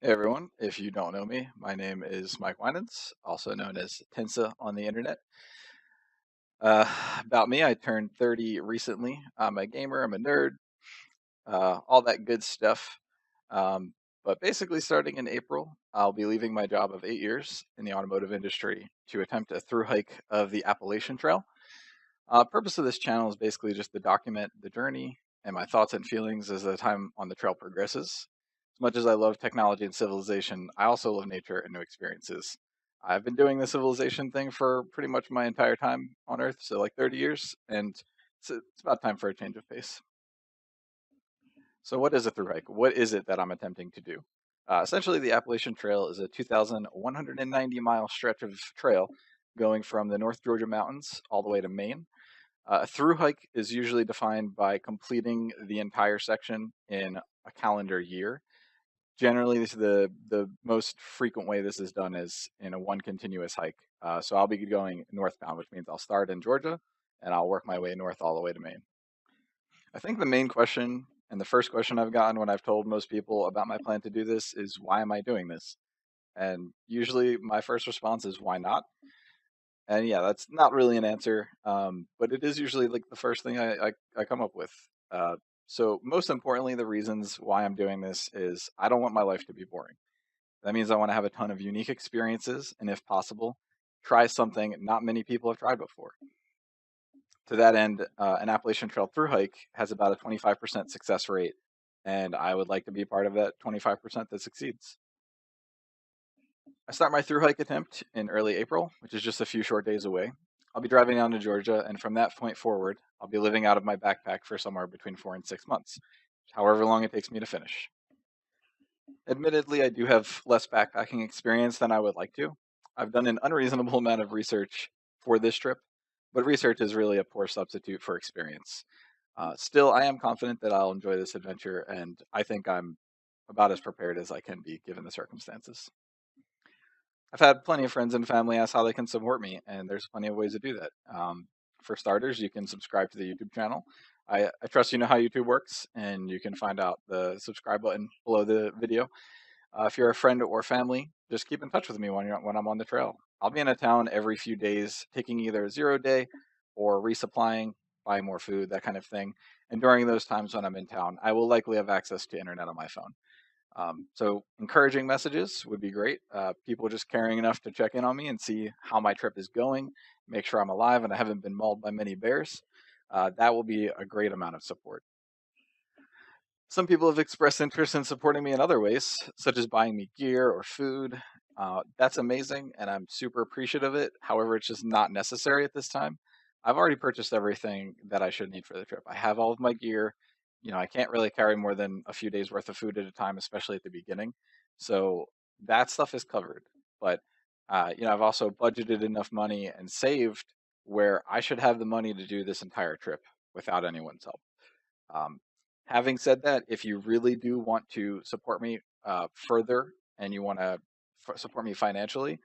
Hey everyone, if you don't know me, my name is Mike Winans, also known as Tensa on the internet. Uh, about me, I turned 30 recently. I'm a gamer, I'm a nerd, all that good stuff. But basically, starting in April, I'll be leaving my job of 8 years in the automotive industry to attempt a through hike of the Appalachian Trail. Purpose of this channel is basically just to document the journey and my thoughts and feelings as the time on the trail progresses. As much as I love technology and civilization, I also love nature and new experiences. I've been doing the civilization thing for pretty much my entire time on Earth, so like 30 years, and it's about time for a change of pace. So, what is a through hike? What is it that I'm attempting to do? Essentially, the Appalachian Trail is a 2,190-mile stretch of trail going from the North Georgia mountains all the way to Maine. A through hike is usually defined by completing the entire section in a calendar year. Generally, the most frequent way this is done is in a one continuous hike. So I'll be going northbound, which means I'll start in Georgia and I'll work my way north all the way to Maine. I think the main question and the first question I've gotten when I've told most people about my plan to do this is, why am I doing this? And usually my first response is, why not? And yeah, that's not really an answer, but it is usually like the first thing I come up with. So most importantly, the reasons why I'm doing this is I don't want my life to be boring. That means I want to have a ton of unique experiences, and if possible, try something not many people have tried before. To that end, an Appalachian Trail through hike has about a 25% success rate, and I would like to be part of that 25% that succeeds. I start my through hike attempt in early April, which is just a few short days away. I'll be driving down to Georgia, and from that point forward, I'll be living out of my backpack for somewhere between 4 and 6 months, however long it takes me to finish. Admittedly, I do have less backpacking experience than I would like to. I've done an unreasonable amount of research for this trip, but research is really a poor substitute for experience. Still, I am confident that I'll enjoy this adventure, and I think I'm about as prepared as I can be given the circumstances. I've had plenty of friends and family ask how they can support me, and there's plenty of ways to do that. For starters, you can subscribe to the YouTube channel. I trust you know how YouTube works, and you can find out the subscribe button below the video. If you're a friend or family, just keep in touch with me when I'm on the trail. I'll be in a town every few days, taking either a 0 day or resupplying, buying more food, that kind of thing. And during those times when I'm in town, I will likely have access to internet on my phone. So encouraging messages would be great. People just caring enough to check in on me and see how my trip is going, make sure I'm alive and I haven't been mauled by many bears. That will be a great amount of support. Some people have expressed interest in supporting me in other ways, such as buying me gear or food. That's amazing, and I'm super appreciative of it. However, it's just not necessary at this time. I've already purchased everything that I should need for the trip. I have all of my gear. I can't really carry more than a few days worth of food at a time, especially at the beginning. So that stuff is covered. But I've also budgeted enough money and saved where I should have the money to do this entire trip without anyone's help. Um, Having said that, if you really do want to support me further and you want to support me financially,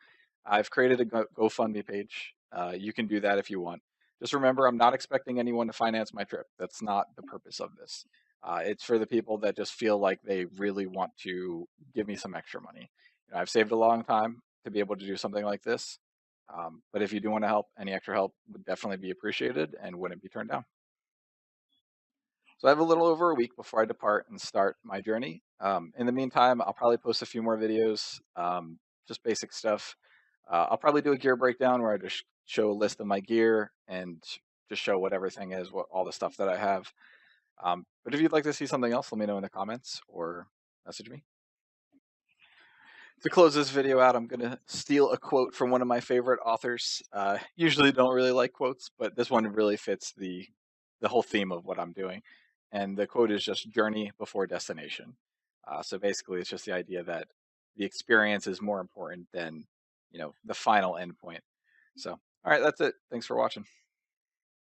I've created a GoFundMe page. You can do that if you want. Just remember, I'm not expecting anyone to finance my trip. That's not the purpose of this. It's for the people that just feel like they really want to give me some extra money. I've saved a long time to be able to do something like this. But if you do want to help, any extra help would definitely be appreciated and wouldn't be turned down. So I have a little over a week before I depart and start my journey. In the meantime, I'll probably post a few more videos, just basic stuff. I'll probably do a gear breakdown where I just show a list of my gear and just show what everything is, what all the stuff that I have. But if you'd like to see something else, let me know in the comments or message me. To close this video out, I'm going to steal a quote from one of my favorite authors. Usually don't really like quotes, but this one really fits the whole theme of what I'm doing. And the quote is just journey before destination. So basically, it's just the idea that the experience is more important than the final endpoint. So, all right, that's it. Thanks for watching.